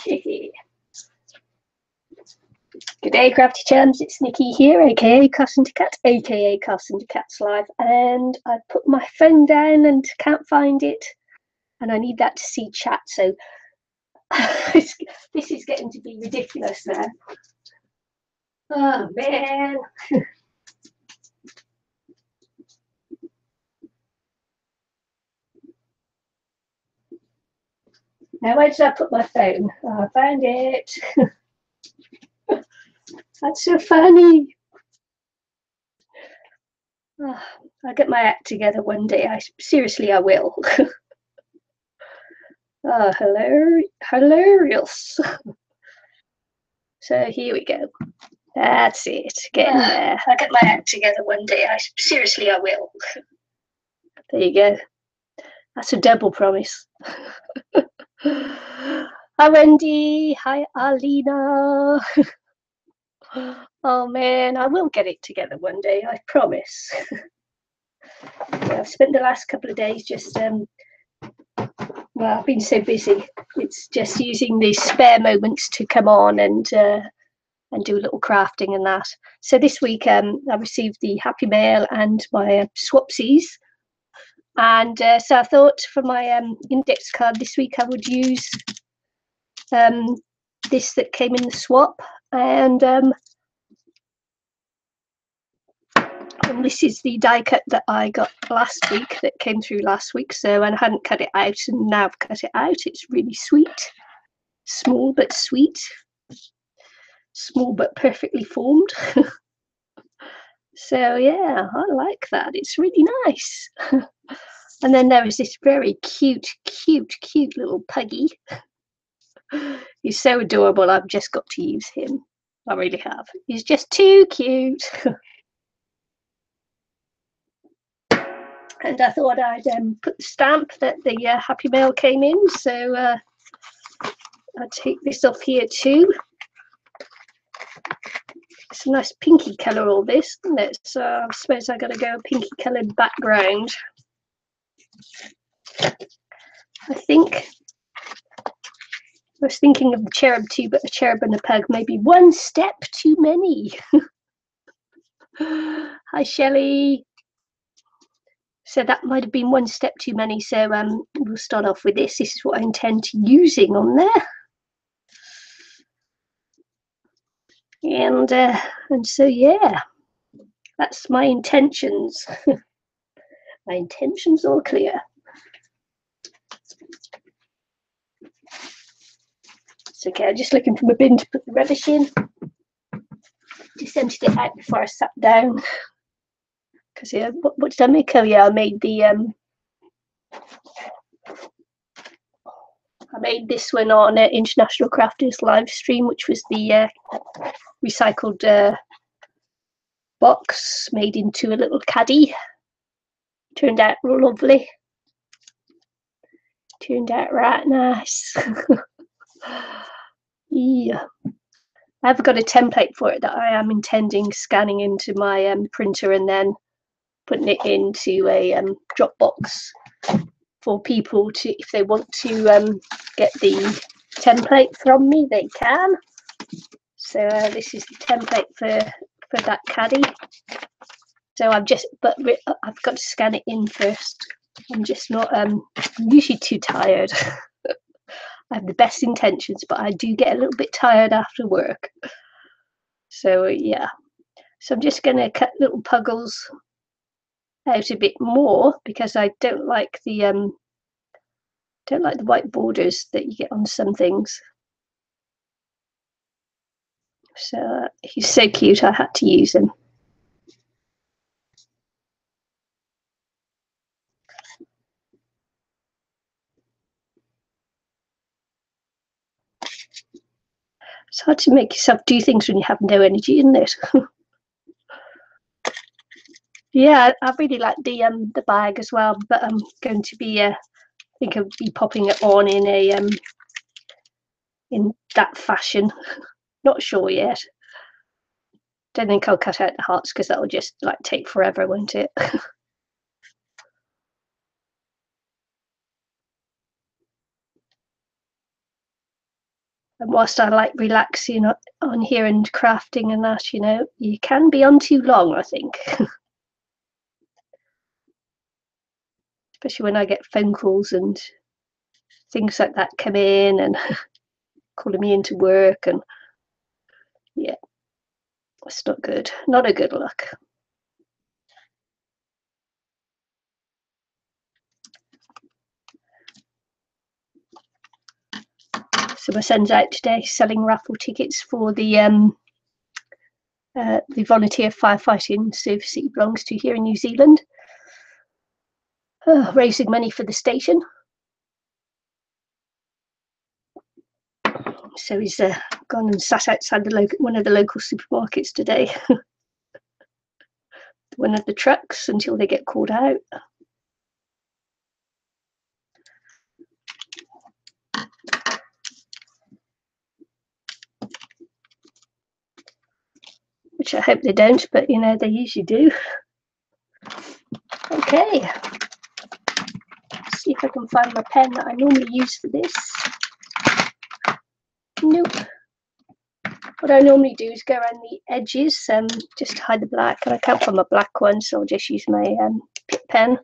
Good day, crafty chums. It's Nikki here, aka Carson to Cat, aka Carson to Cat's Live, and I put my phone down and can't find it, and I need that to see chat. So this is getting to be ridiculous now. Oh man. Now where did I put my phone? Oh, I found it. That's so funny. Oh, I'll get my act together one day. Seriously, I will. Oh, hilarious. So here we go. That's it. Getting there. I'll get my act together one day. Seriously, I will. There you go. That's a double promise. Hi, Wendy. Hi, Alina. Oh man, I will get it together one day. I promise. Yeah, I've spent the last couple of days just well, I've been so busy. It's just using these spare moments to come on and do a little crafting and that. So this week I received the Happy Mail and my swapsies, and so I thought for my index card this week I would use this that came in the swap, and this is the die cut that I got last week, that came through last week. So, and I hadn't cut it out, and now I've cut it out. It's really sweet, small but sweet, small but perfectly formed. So yeah, I like that. It's really nice. And then there is this very cute little puggy. He's so adorable. I've just got to use him. I really have. He's just too cute. And I thought I'd put the stamp that the Happy Mail came in. So I'll take this off here too. It's a nice pinky colour, all this, isn't it? So I suppose I got to go a pinky coloured background. I think I was thinking of the cherub too, but a cherub and a pug, maybe one step too many. Hi, Shelley. So that might have been one step too many. So we'll start off with this. This is what I intend to using on there. And so yeah, that's my intentions. My intentions are clear. It's okay, I'm just looking for my bin to put the rubbish in. Just emptied it out before I sat down. Because yeah, what did I make? Oh yeah, I made this one on International Crafters live stream, which was the recycled box made into a little caddy. Turned out lovely. Turned out right nice. Yeah, I've got a template for it that I am intending scanning into my printer and then putting it into a Dropbox for people to, if they want to get the template from me, they can. So this is the template for that caddy. So I've got to scan it in first. I'm just not I'm usually too tired. I have the best intentions, but I do get a little bit tired after work. So yeah, so I'm just going to cut little puggles out a bit more because I don't like the white borders that you get on some things. So he's so cute, I had to use him. It's hard to make yourself do things when you have no energy, isn't it? Yeah, I really like the bag as well, but I'm going to be I think I'll be popping it on in a in that fashion. Not sure yet. Don't think I'll cut out the hearts because that'll just like take forever, won't it? And whilst I like relaxing on here and crafting and that, you know, you can be on too long, I think. Especially when I get phone calls and things like that come in and calling me into work, and yeah, it's not good. Not a good look. So my son's out today selling raffle tickets for the volunteer firefighting service that he belongs to here in New Zealand, raising money for the station. So he's gone and sat outside one of the local supermarkets today, one of the trucks, until they get called out. Which I hope they don't, but you know, they usually do. Okay, let's see if I can find my pen that I normally use for this. Nope. What I normally do is go around the edges, just to hide the black, and I can't find my black one, so I'll just use my Pitt pen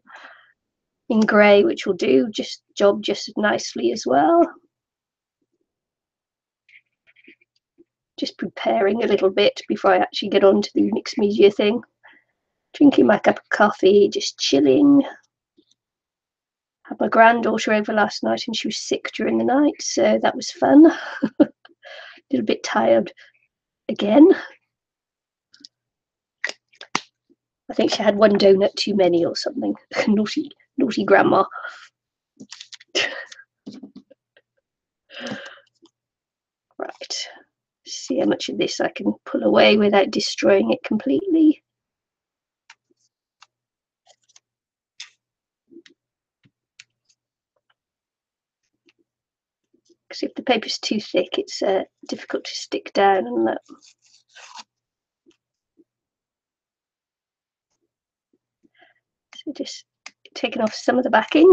in grey, which will do job just nicely as well. Just preparing a little bit before I actually get on to the mixed media thing. Drinking my cup of coffee, just chilling. Had my granddaughter over last night and she was sick during the night, so that was fun. A little bit tired again. I think she had one donut too many or something. naughty grandma. Right. See how much of this I can pull away without destroying it completely. Because if the paper's too thick, it's difficult to stick down and that. So just taking off some of the backing.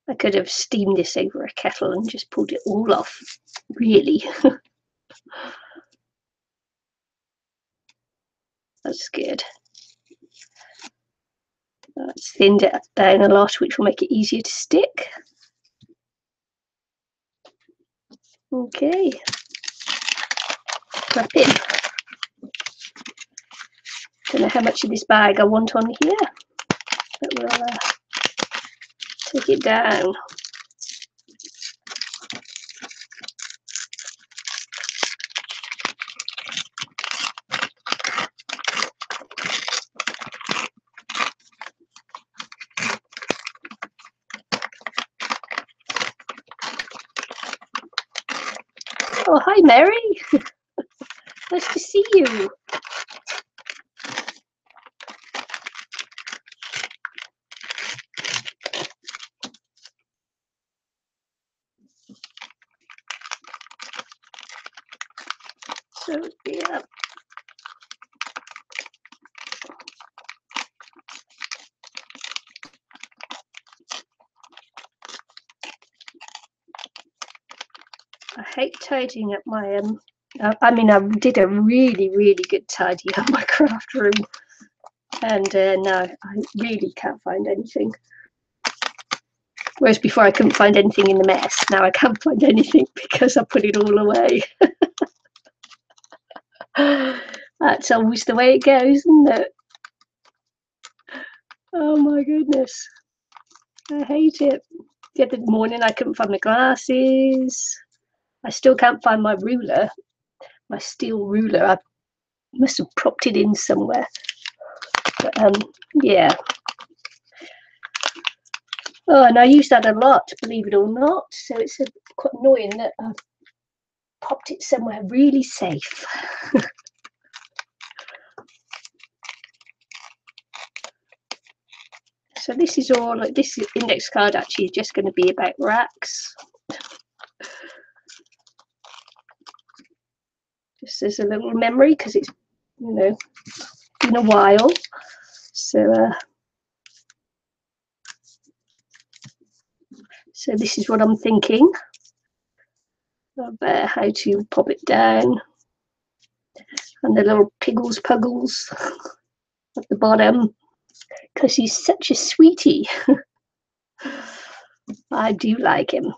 I could have steamed this over a kettle and just pulled it all off, really. That's good. That's thinned it down a lot, which will make it easier to stick. Okay. My pin. Don't know how much of this bag I want on here, but we'll take it down. Oh, hi, Mary. Nice to see you. So, yeah. I hate tidying up my I mean, I did a really good tidy up my craft room, and now I really can't find anything. Whereas before I couldn't find anything in the mess, now I can't find anything because I put it all away. That's always the way it goes, isn't it? Oh my goodness, I hate it. The other morning I couldn't find my glasses. I still can't find my ruler, my steel ruler. I must have propped it in somewhere. But yeah. Oh, and I use that a lot, believe it or not. So it's quite annoying that I've popped it somewhere really safe. So this is all, this index card actually is just going to be about racks. Just as a little memory, because it's, you know, been a while. So So this is what I'm thinking of how to pop it down, and the little piggles puggles at the bottom, because he's such a sweetie. I do like him.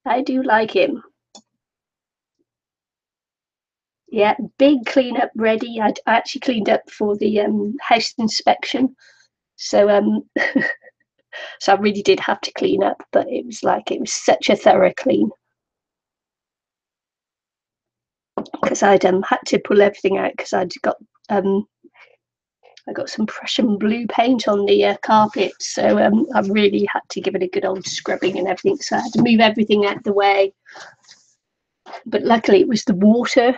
I do like him. Yeah, big cleanup ready. I actually cleaned up for the house inspection, so so I really did have to clean up, but it was such a thorough clean, because I'd had to pull everything out, because I'd got I got some Prussian blue paint on the carpet, so I really had to give it a good old scrubbing and everything. So I had to move everything out of the way. But luckily, it was the water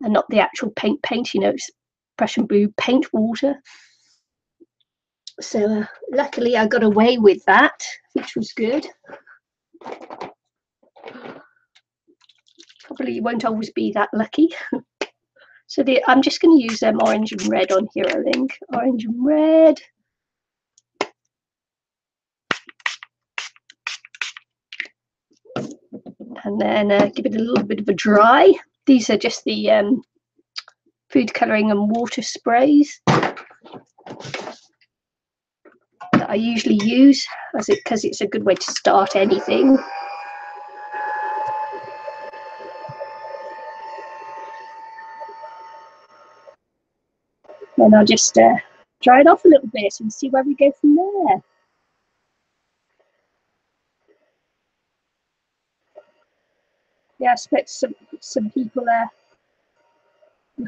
and not the actual paint. You know, it's Prussian blue paint water. So luckily, I got away with that, which was good. Probably won't always be that lucky. So I'm just going to use orange and red on here, I think. Orange and red. And then give it a little bit of a dry. These are just the food colouring and water sprays that I usually use, because it's a good way to start anything. Then I'll just dry it off a little bit and see where we go from there. Yeah, I expect some people are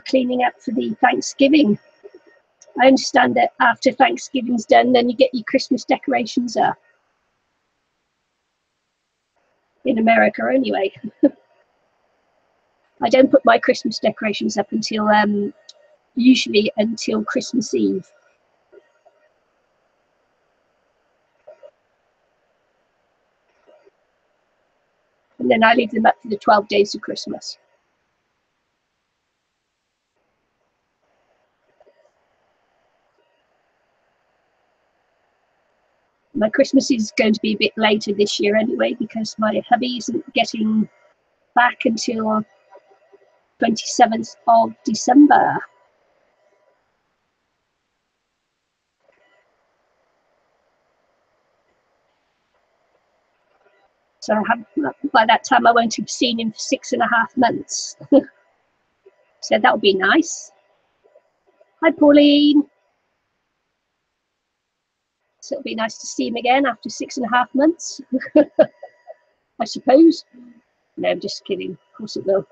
cleaning up for the Thanksgiving. I understand that after Thanksgiving's done, then you get your Christmas decorations up. In America, anyway. I don't put my Christmas decorations up until usually until Christmas Eve. And then I leave them up for the 12 days of Christmas. My Christmas is going to be a bit later this year anyway, because my hubby isn't getting back until 27th of December. So by that time I won't have seen him for 6.5 months. So that'll be nice. Hi, Pauline. So it'll be nice to see him again after 6.5 months, I suppose. No, I'm just kidding. Of course it will.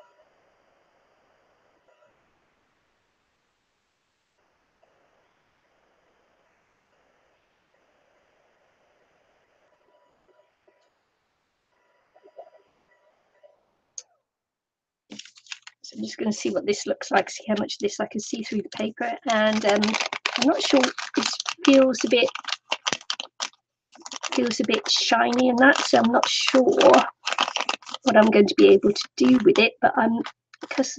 So I'm just going to see what this looks like, see how much of this I can see through the paper. And I'm not sure, it feels a bit shiny and that, so I'm not sure what I'm going to be able to do with it, but because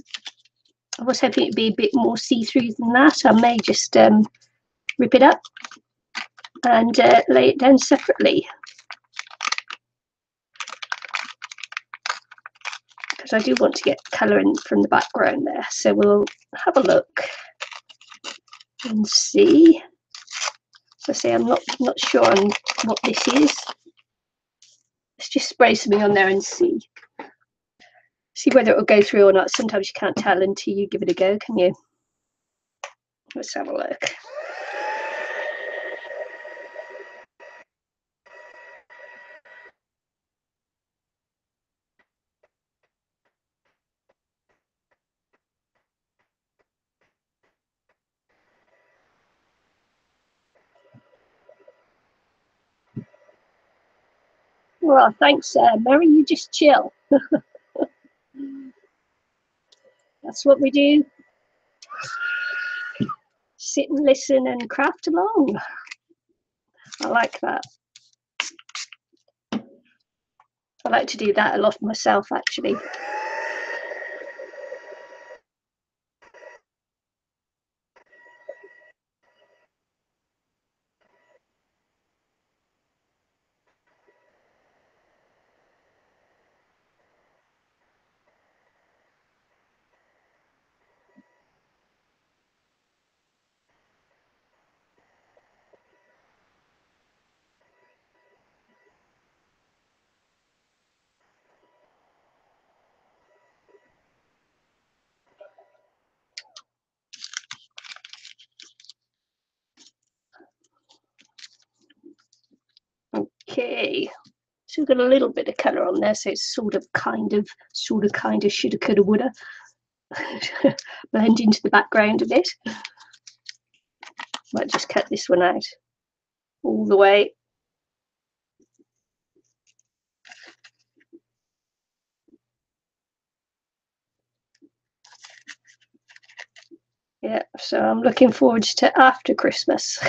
I was hoping it'd be a bit more see-through than that, I may just rip it up and lay it down separately, because I do want to get colour in from the background there. So we'll have a look and see. So I say I'm not sure on what this is. Let's just spray something on there and see whether it will go through or not. Sometimes you can't tell until you give it a go, can you? Let's have a look. Well, thanks, Mary. You just chill. That's what we do. Sit and listen and craft along. I like that. I like to do that a lot myself, actually. Okay, so we've got a little bit of colour on there, so it's sort of, kind of, shoulda, coulda, woulda. Blend into the background a bit. Might just cut this one out all the way. Yeah, so I'm looking forward to after Christmas.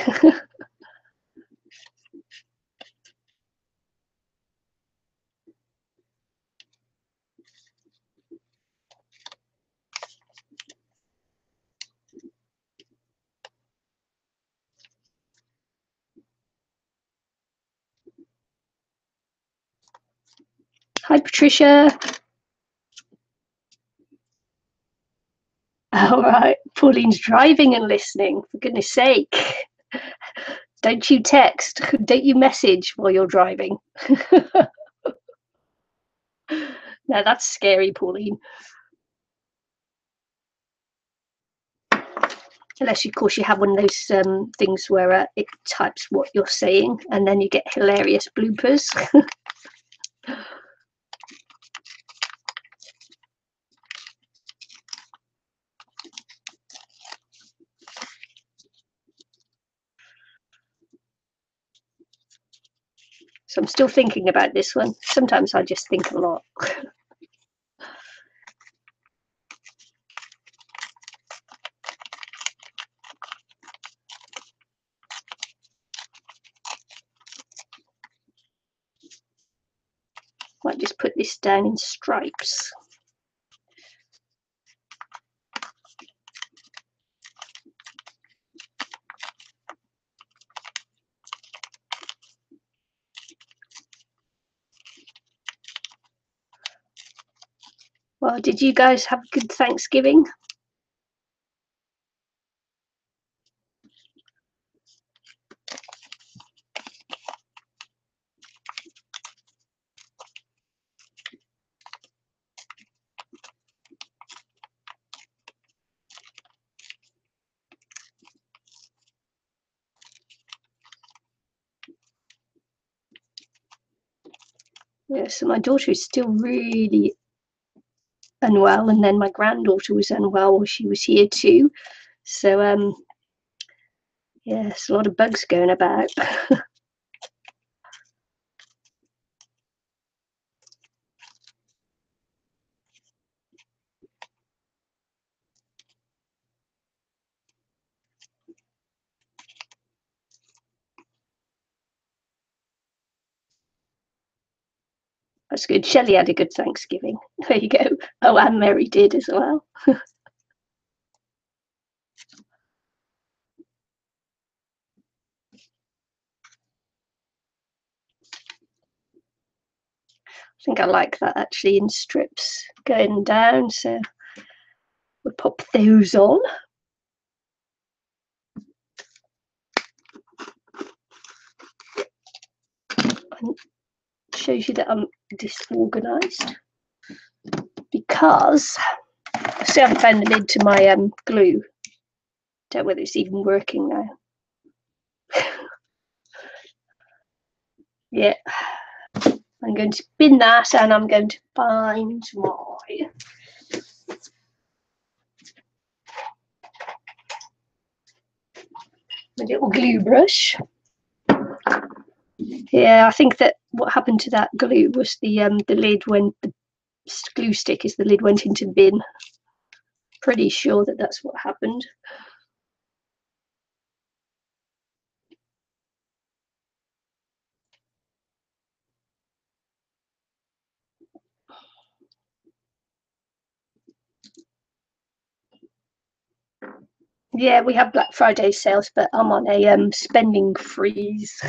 Hi, Patricia. All right, Pauline's driving and listening, for goodness sake. Don't you text, don't you message while you're driving. No, that's scary, Pauline. Unless, of course, you have one of those things where it types what you're saying and then you get hilarious bloopers. So I'm still thinking about this one. Sometimes I just think a lot. Might just put this down in stripes. Well, did you guys have a good Thanksgiving? Yeah, so my daughter is still really unwell, and then my granddaughter was unwell while she was here too. So yeah, there's a lot of bugs going about. That's good. Shelley had a good Thanksgiving. There you go. Oh, and Mary did as well. I think I like that actually in strips going down. So we'll pop those on. And shows you that I'm disorganized because I still haven't found the lid to my glue. Don't know whether it's even working now. Yeah, I'm going to bin that and I'm going to find my little glue brush. Yeah, I think that what happened to that glue was the lid, when the glue stick is the lid went into the bin. Pretty sure that that's what happened. Yeah, we have Black Friday sales, but I'm on a spending freeze.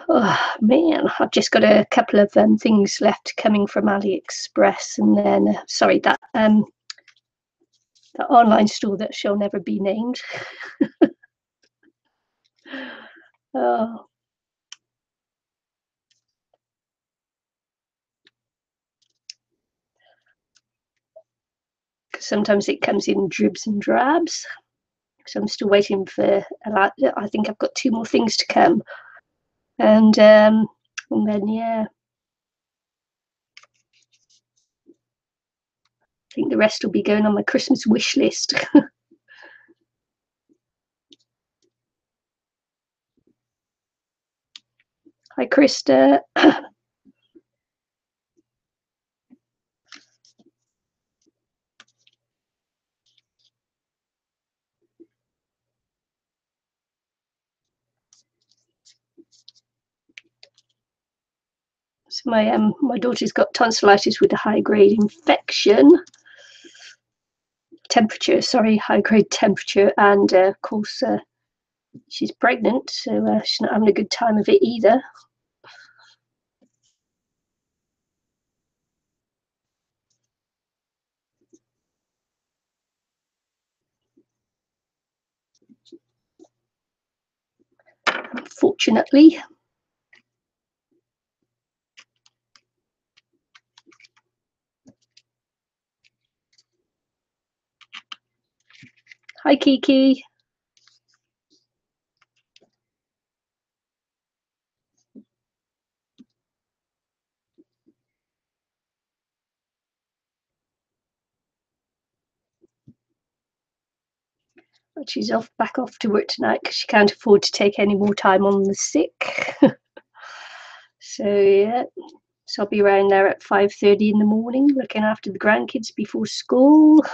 Oh man, I've just got a couple of things left coming from AliExpress, and then sorry, that online store that shall never be named. Oh, sometimes it comes in dribs and drabs. So I'm still waiting for, I think I've got 2 more things to come. And then, yeah. I think the rest will be going on my Christmas wish list. Hi, Krista. So my daughter's got tonsillitis with a high-grade infection. High-grade temperature, and of course she's pregnant, so she's not having a good time of it either. Unfortunately. Hi, Kiki. But she's back off to work tonight because she can't afford to take any more time on the sick. So yeah, so I'll be around there at 5:30 in the morning, looking after the grandkids before school.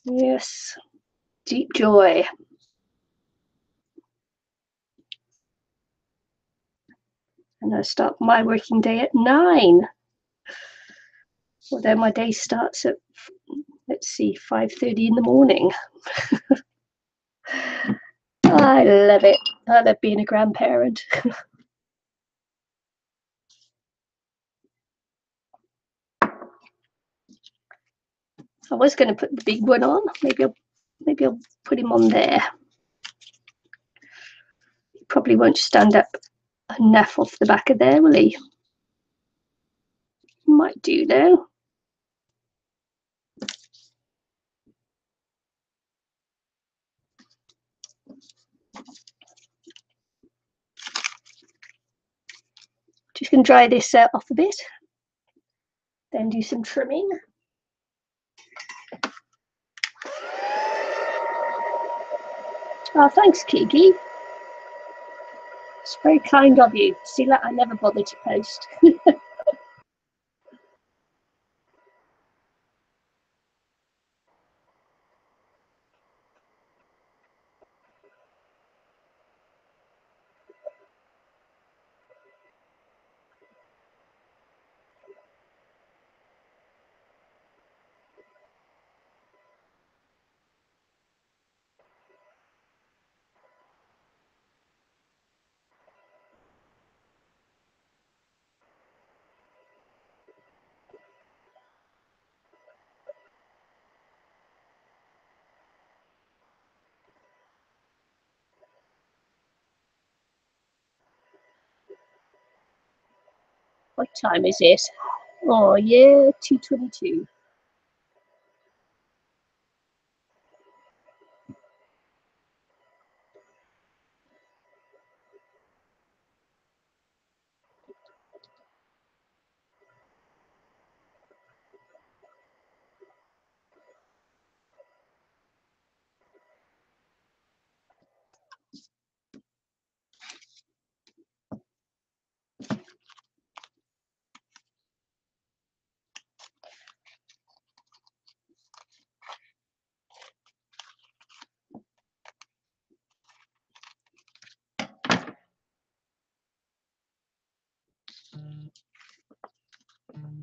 Yes, deep joy. And I start my working day at 9. Although my day starts at, let's see, 5:30 in the morning. I love it. I love being a grandparent. I was going to put the big one on. Maybe I'll put him on there. He probably won't stand up enough off the back of there, will he? Might do though. Just going to dry this off a bit, then do some trimming. Oh, thanks, Kiki. It's very kind of you. See, that I never bother to post. What time is it? Oh, yeah, 2:22.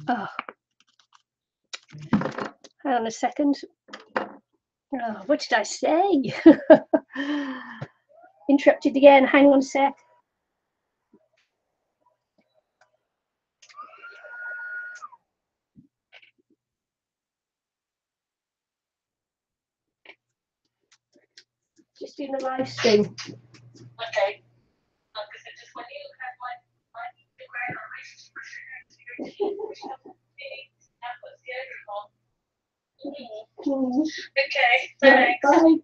Oh, hang on a second. Oh, what did I say? Interrupted again. Hang on a sec. Just doing the live stream. Okay. Just when you have my Instagram or my Okay, thanks. Bye.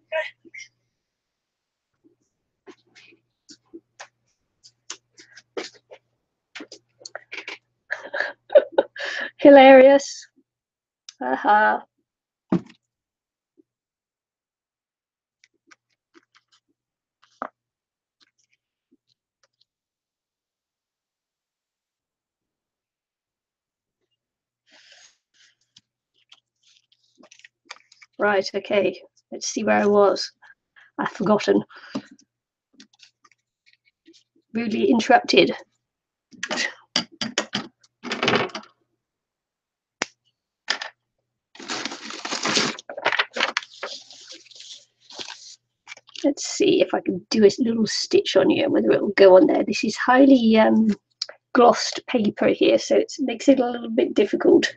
Hilarious. Haha. Right, okay. Let's see where I was. I've forgotten. Rudely interrupted. Let's see if I can do a little stitch on here, whether it will go on there. This is highly glossed paper here, so it makes it a little bit difficult.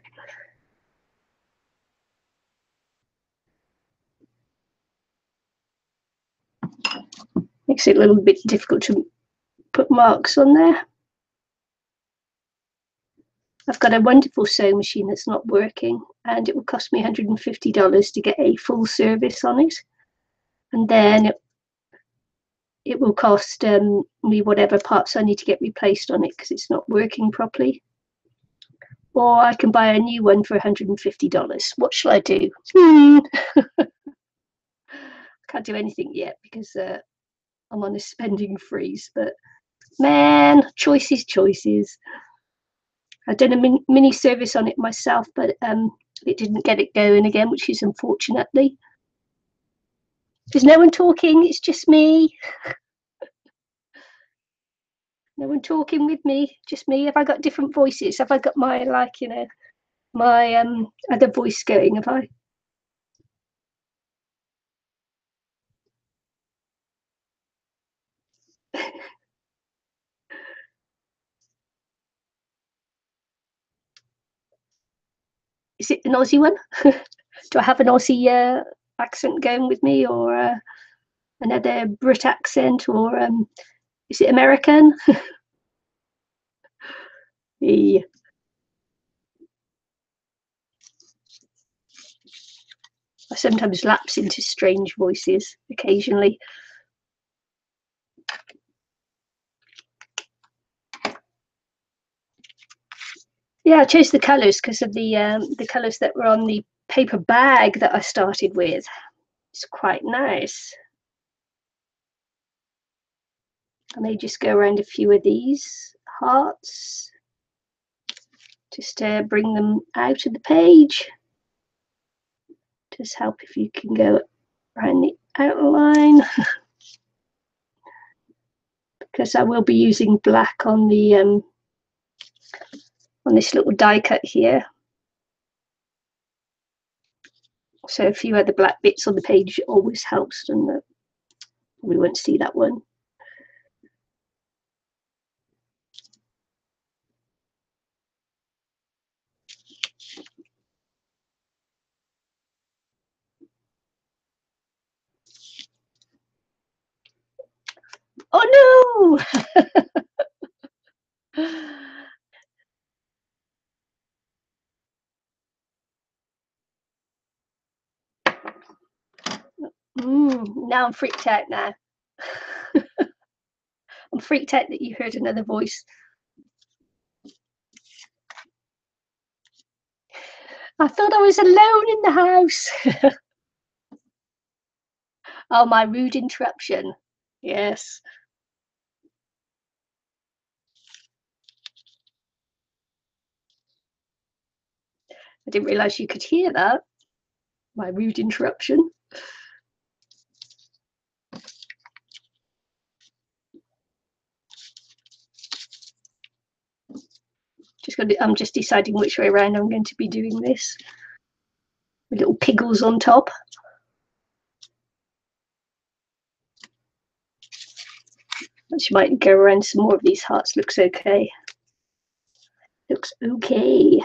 Makes it a little bit difficult to put marks on there. I've got a wonderful sewing machine that's not working, and it will cost me $150 to get a full service on it. And then it will cost me whatever parts I need to get replaced on it because it's not working properly. Or I can buy a new one for $150. What shall I do? Can't do anything yet because I'm on a spending freeze. But man, choices. I've done a mini service on it myself, but it didn't get it going again, which is unfortunately. There's no one talking, it's just me. No one talking with me, just me. Have I got different voices? Have I got my, like, you know, my other voice going? Have I? Is it an Aussie one? Do I have an Aussie accent going with me, or another Brit accent, or is it American? Yeah. I sometimes lapse into strange voices occasionally. Yeah, I chose the colours because of the colours that were on the paper bag that I started with. It's quite nice. I may just go around a few of these hearts just to bring them out of the page. Just help if you can go around the outline. Because I will be using black on the on this little die cut here. So a few other black bits on the page always helps, and we won't see that one. Oh no! Now I'm freaked out now. I'm freaked out that you heard another voice. I thought I was alone in the house. Oh, my rude interruption. Yes. I didn't realise you could hear that. My rude interruption. I'm just deciding which way around I'm going to be doing this. With little piggles on top. She might go around some more of these hearts. Looks okay. Looks okay.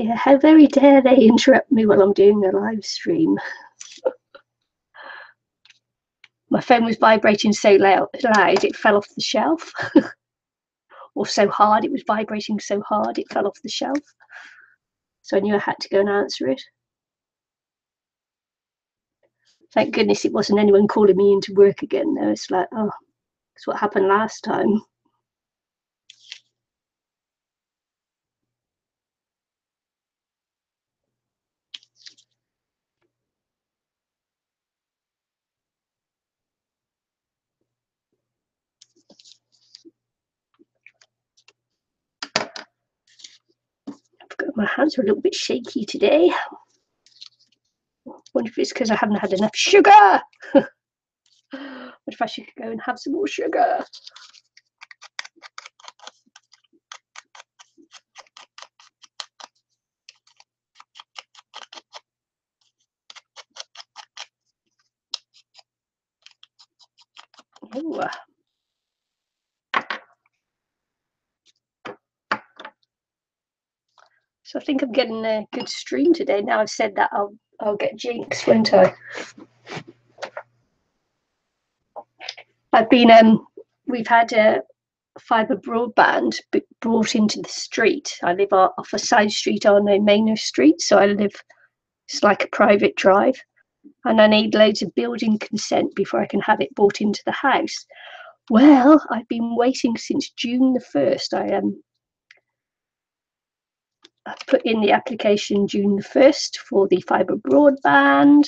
Yeah, how very dare they interrupt me while I'm doing a live stream. My phone was vibrating so loud it fell off the shelf. Or so hard, it was vibrating so hard it fell off the shelf. So I knew I had to go and answer it. Thank goodness it wasn't anyone calling me into work again though. It's like, oh, that's what happened last time. My hands are a little bit shaky today. Wonder if it's because I haven't had enough sugar. What if I should go and have some more sugar? Ooh. So I think I'm getting a good stream today. Now I've said that, I'll get jinxed, won't I? I've been we've had a fibre broadband brought into the street. I live off a side street on a Manor Street, so I live, it's like a private drive, and I need loads of building consent before I can have it brought into the house. Well, I've been waiting since June the 1st. I put in the application June the 1st for the fibre broadband.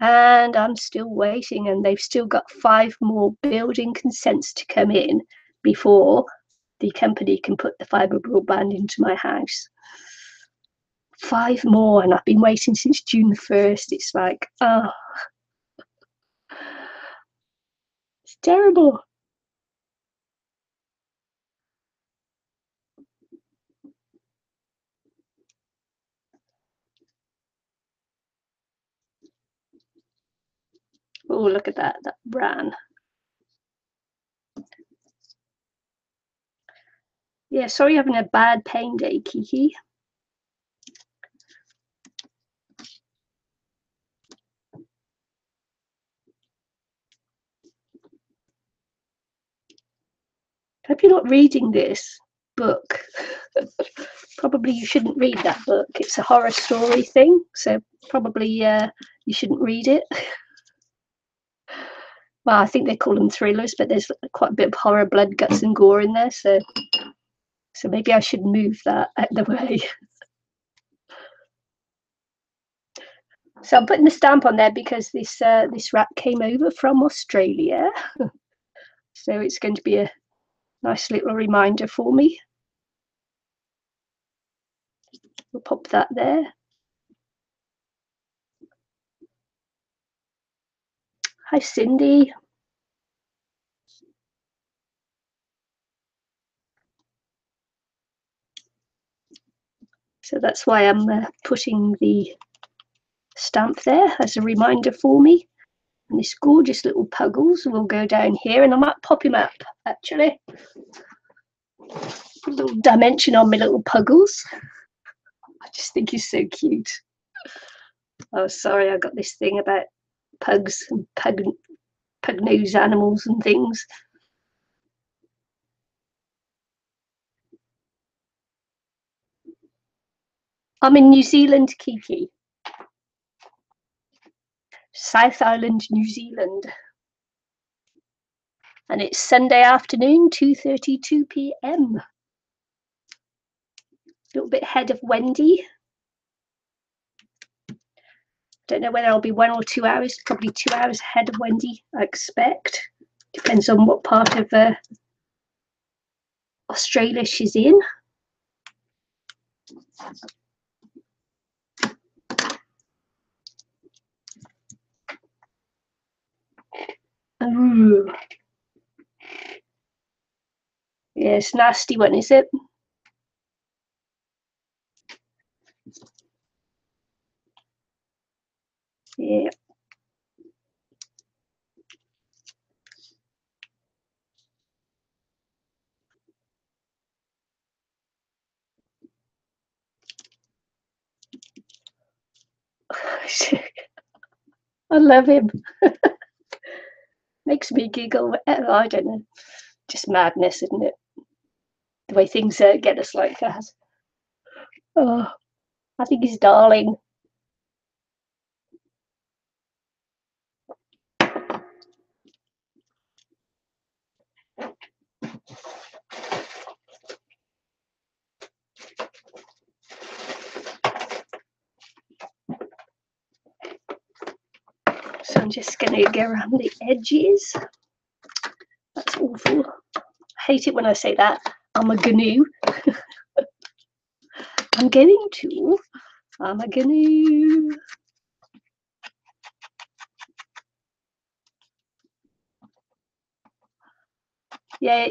And I'm still waiting, and they've still got 5 more building consents to come in before the company can put the fibre broadband into my house. 5 more, and I've been waiting since June the 1st. It's like, oh, it's terrible. Oh, look at that ran. Yeah, sorry you're having a bad pain day, Kiki. Hope you're not reading this book. Probably you shouldn't read that book. It's a horror story thing, so probably you shouldn't read it. Well, I think they call them thrillers, but there's quite a bit of horror, blood, guts, and gore in there. So maybe I should move that out the way. So I'm putting the stamp on there because this rat came over from Australia. So it's going to be a nice little reminder for me. We'll pop that there. Hi, Cindy. So that's why I'm putting the stamp there as a reminder for me. And this gorgeous little Puggles will go down here, and I might pop him up actually. Put a little dimension on my little Puggles. I just think he's so cute. Oh, sorry, I got this thing about pugs and pug nose animals and things. I'm in New Zealand, Kiki. South Island, New Zealand. And it's Sunday afternoon, 2:32 p.m. A little bit ahead of Wendy. Don't know whether I'll be 1 or 2 hours, probably 2 hours ahead of Wendy, I expect. Depends on what part of Australia she's in. Ooh. Yeah, it's a nasty one, is it? Yeah. I love him. Makes me giggle. I don't know. Just madness, isn't it? The way things get us like that. Oh, I think he's darling. So I'm just going to go around the edges. That's awful. I hate it when I say that. I'm a gnu. I'm going to. I'm a gnu. Yeah,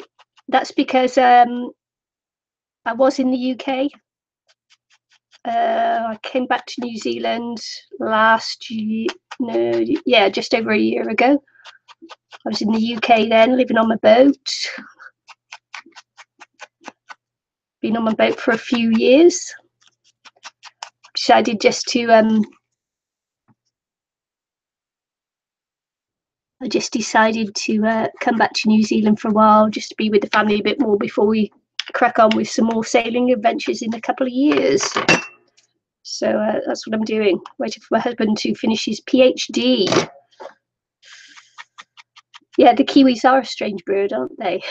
that's because I was in the UK. I came back to New Zealand last year. No, yeah, just over a year ago. I was in the UK then, living on my boat. Been on my boat for a few years. Decided just to I just decided to come back to New Zealand for a while, just to be with the family a bit more before we crack on with some more sailing adventures in a couple of years. So that's what I'm doing, waiting for my husband to finish his PhD. Yeah, the Kiwis are a strange bird, aren't they?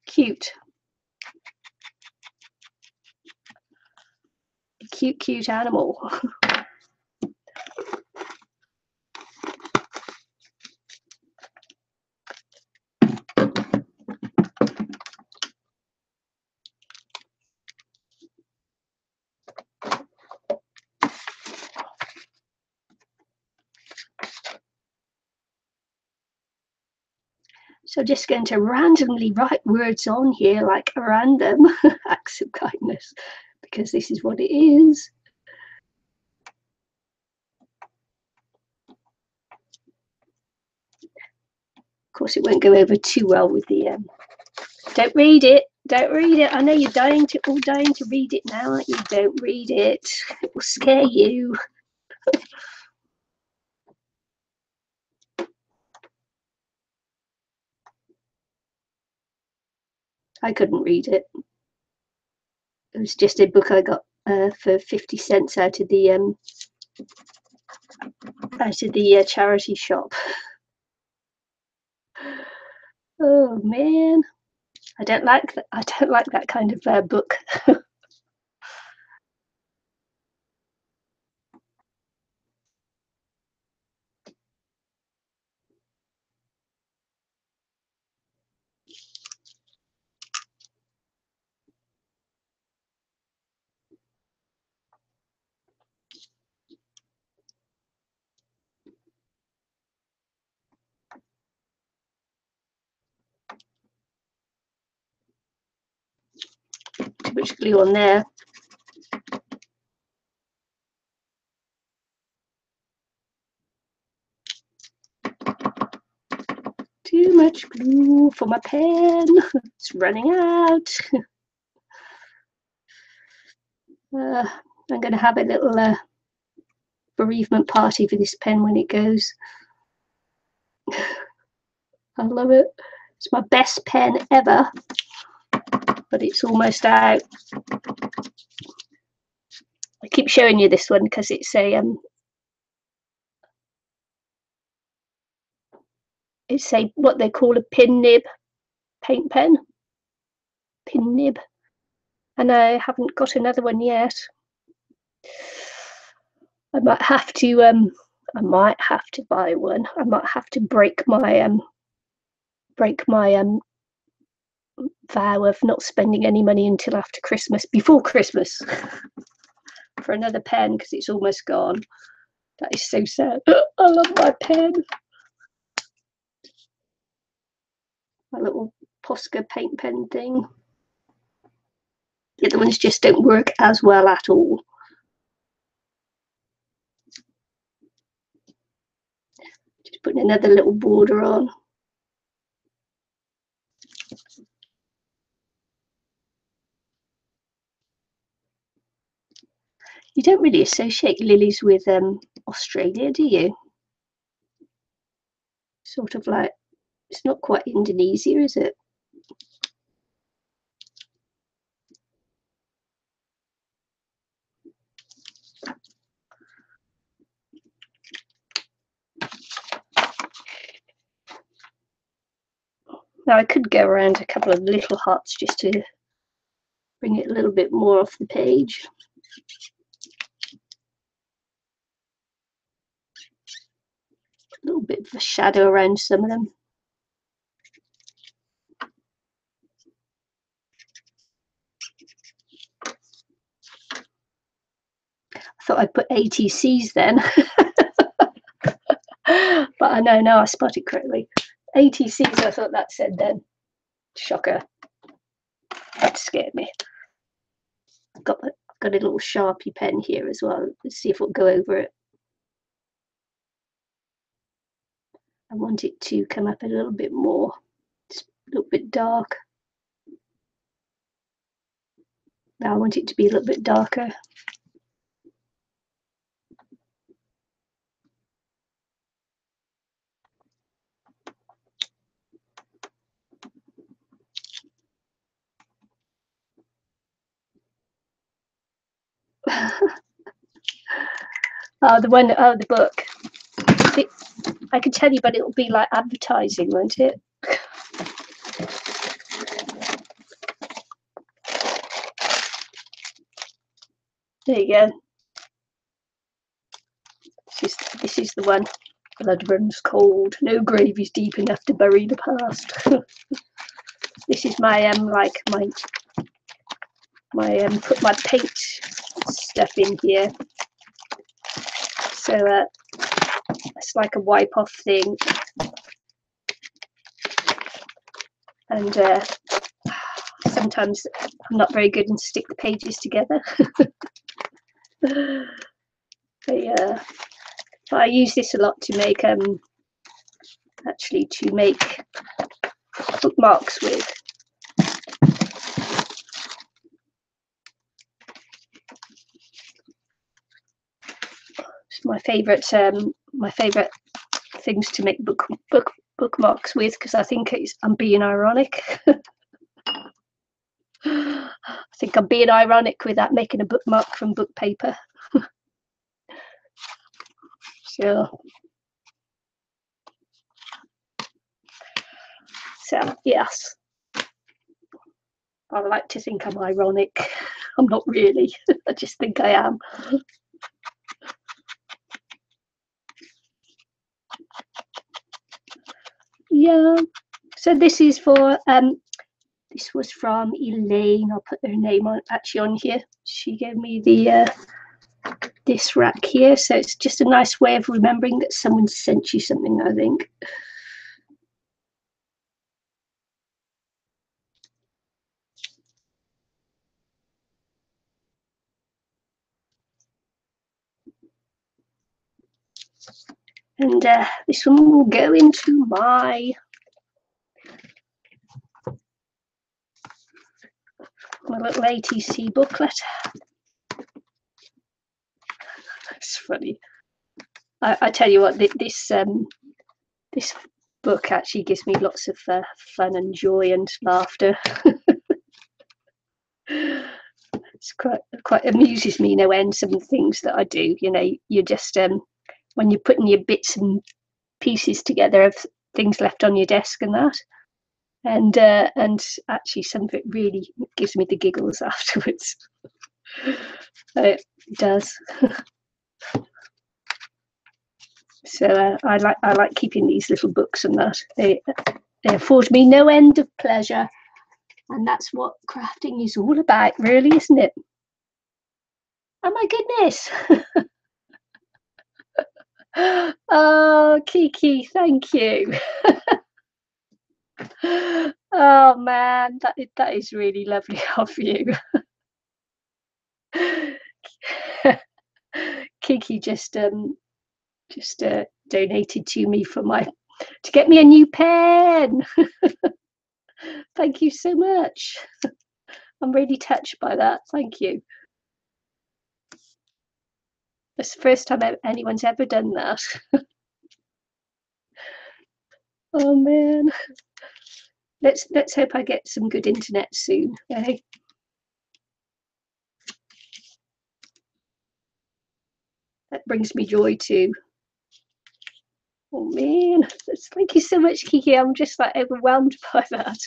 Cute. Cute animal. So just going to randomly write words on here, like random acts of kindness, because this is what it is. Of course, it won't go over too well with the don't read it. Don't read it. I know you're dying to read it now, aren't you? Don't read it. It will scare you. I couldn't read it. It was just a book I got for 50 cents out of the charity shop. Oh man, I don't like that. I don't like that kind of book. Too much glue on there. Too much glue for my pen. It's running out. I'm going to have a little bereavement party for this pen when it goes. I love it. It's my best pen ever, but it's almost out. I keep showing you this one because it's a what they call a pin nib paint pen. Pin nib. And I haven't got another one yet. I might have to buy one. I might have to break my vow of not spending any money until after Christmas, before Christmas, for another pen because it's almost gone. That is so sad. I love my pen. My little Posca paint pen thing. The other ones just don't work as well at all. Just putting another little border on. don't really associate lilies with Australia, do you? Sort of like, it's not quite Indonesia, is it? Now I could go around a couple of little hearts just to bring it a little bit more off the page. A little bit of a shadow around some of them. I thought I'd put ATCs then. But I know now I spotted correctly. ATCs, I thought that said then. Shocker. That scared me. I've got a little Sharpie pen here as well. Let's see if it'll go over it. I want it to come up a little bit more. It's a little bit dark. Now I want it to be a little bit darker. The book. I can tell you, but it'll be like advertising, won't it? There you go. This is the one. Blood runs cold. No grave is deep enough to bury the past. This is my put my paint stuff in here. So it's like a wipe off thing. And sometimes I'm not very good and stick the pages together. But I use this a lot to make bookmarks with. It's my favorite things to make bookmarks with, because I think I'm being ironic. I think I'm being ironic with that, making a bookmark from book paper. So yes, I like to think I'm ironic. I'm not really. I just think I am. Yeah. So this is for this was from Elaine. I'll put her name on here. She gave me the this rack here, so it's just a nice way of remembering that someone sent you something, I think. And this one will go into my little ATC booklet. It's funny. I tell you what, this book actually gives me lots of fun and joy and laughter. It's quite amuses me no end, some of the things that I do. You know, you're just when you're putting your bits and pieces together of things left on your desk and that, and actually some of it really gives me the giggles afterwards. It does. So I like keeping these little books and that. They afford me no end of pleasure, and that's what crafting is all about, really, isn't it? Oh my goodness. Oh, Kiki, thank you. Oh man, that is really lovely of you. Kiki just donated to me to get me a new pen. Thank you so much. I'm really touched by that. Thank you. That's the first time anyone's ever done that. Oh man. Let's hope I get some good internet soon. Okay? That brings me joy too. Oh man, thank you so much, Kiki. I'm just like overwhelmed by that.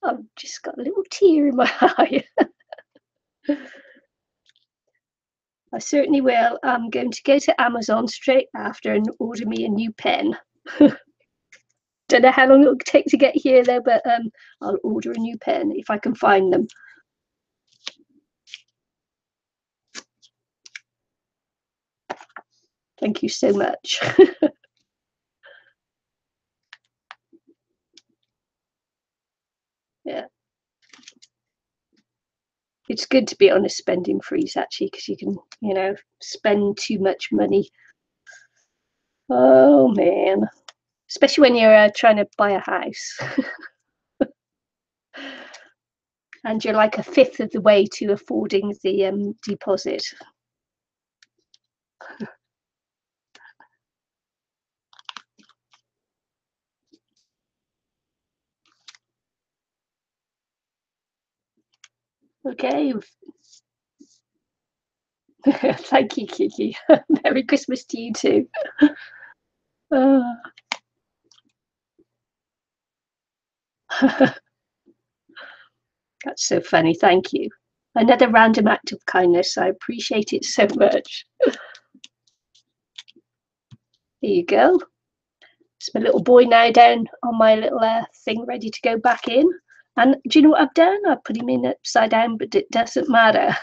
I've just got a little tear in my eye. I certainly will. I'm going to go to Amazon straight after and order me a new pen. Don't know how long it'll take to get here though, but I'll order a new pen if I can find them. Thank you so much. Yeah. It's good to be on a spending freeze actually, because you can, you know, spend too much money. Oh man, especially when you're trying to buy a house. And you're like a fifth of the way to affording the deposit. Okay. Thank you, Kiki. Merry Christmas to you too. That's so funny. Thank you. Another random act of kindness. I appreciate it so much. There you go. It's my little boy now down on my little thing ready to go back in. And do you know what I've done? I put him in upside down, but it doesn't matter.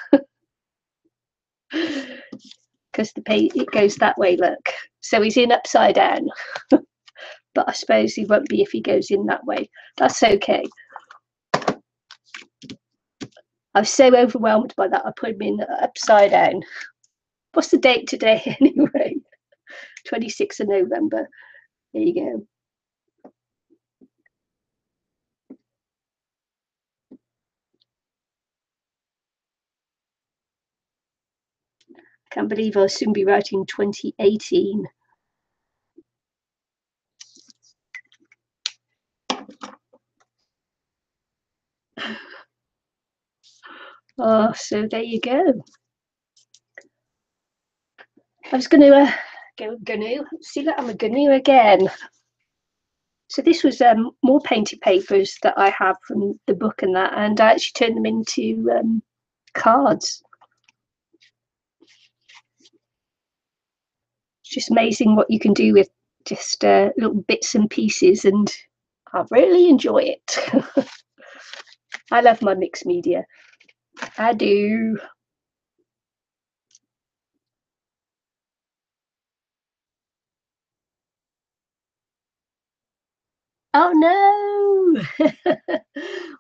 Because it goes that way, look. So he's in upside down. But I suppose he won't be if he goes in that way. That's okay. I was so overwhelmed by that, I put him in upside down. What's the date today anyway? 26th of November. There you go. Can't believe I'll soon be writing 2018. Oh, so there you go. I was going to see that I'm a gnu again. So this was more painted papers that I have from the book and that, and I actually turned them into cards. It's just amazing what you can do with just little bits and pieces, and I really enjoy it. I love my mixed media. I do. Oh no!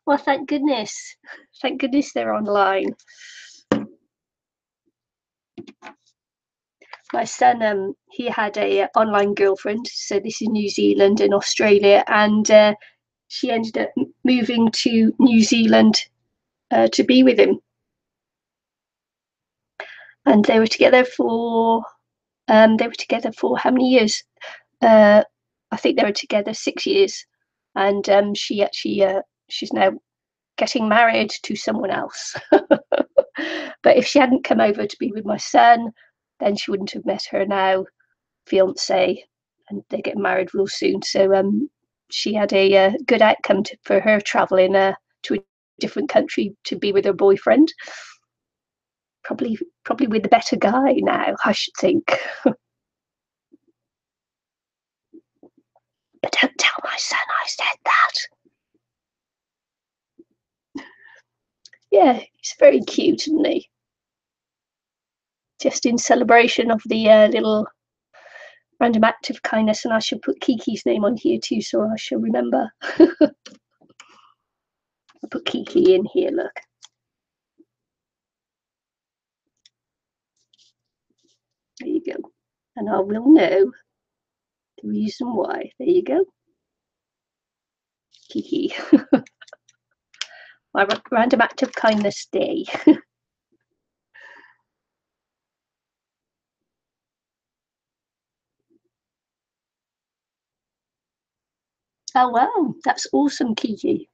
Well, thank goodness. Thank goodness they're online. My son, he had a online girlfriend. So this is New Zealand and Australia, and she ended up moving to New Zealand to be with him. And they were together for how many years? I think they were together 6 years, and she actually she's now getting married to someone else. But if she hadn't come over to be with my son, then she wouldn't have met her now fiance, and they're getting married real soon. So she had a good outcome for her traveling to a different country to be with her boyfriend. Probably with the better guy now, I should think. But don't tell my son I said that. Yeah, he's very cute, isn't he? Just in celebration of the little random act of kindness, and I should put Kiki's name on here too, so I shall remember. I'll put Kiki in here, look. There you go. And I will know the reason why. There you go. Kiki. my random act of kindness day. Oh wow, that's awesome, Kiki.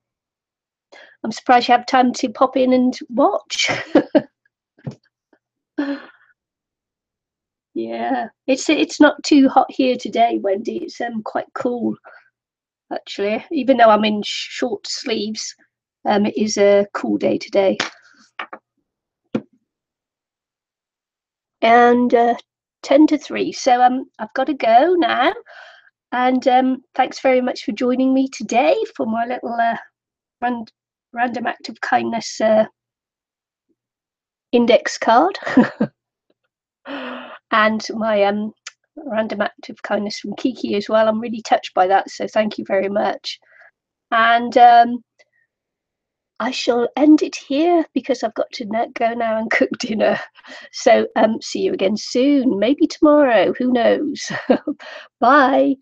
I'm surprised you have time to pop in and watch. Yeah, it's not too hot here today, Wendy. It's quite cool actually. Even though I'm in short sleeves, it is a cool day today. And 10 to 3. So I've got to go now. And thanks very much for joining me today for my little random act of kindness index card. And my random act of kindness from Kiki as well. I'm really touched by that, so thank you very much. And I shall end it here because I've got to go now and cook dinner. So see you again soon, maybe tomorrow, who knows. Bye.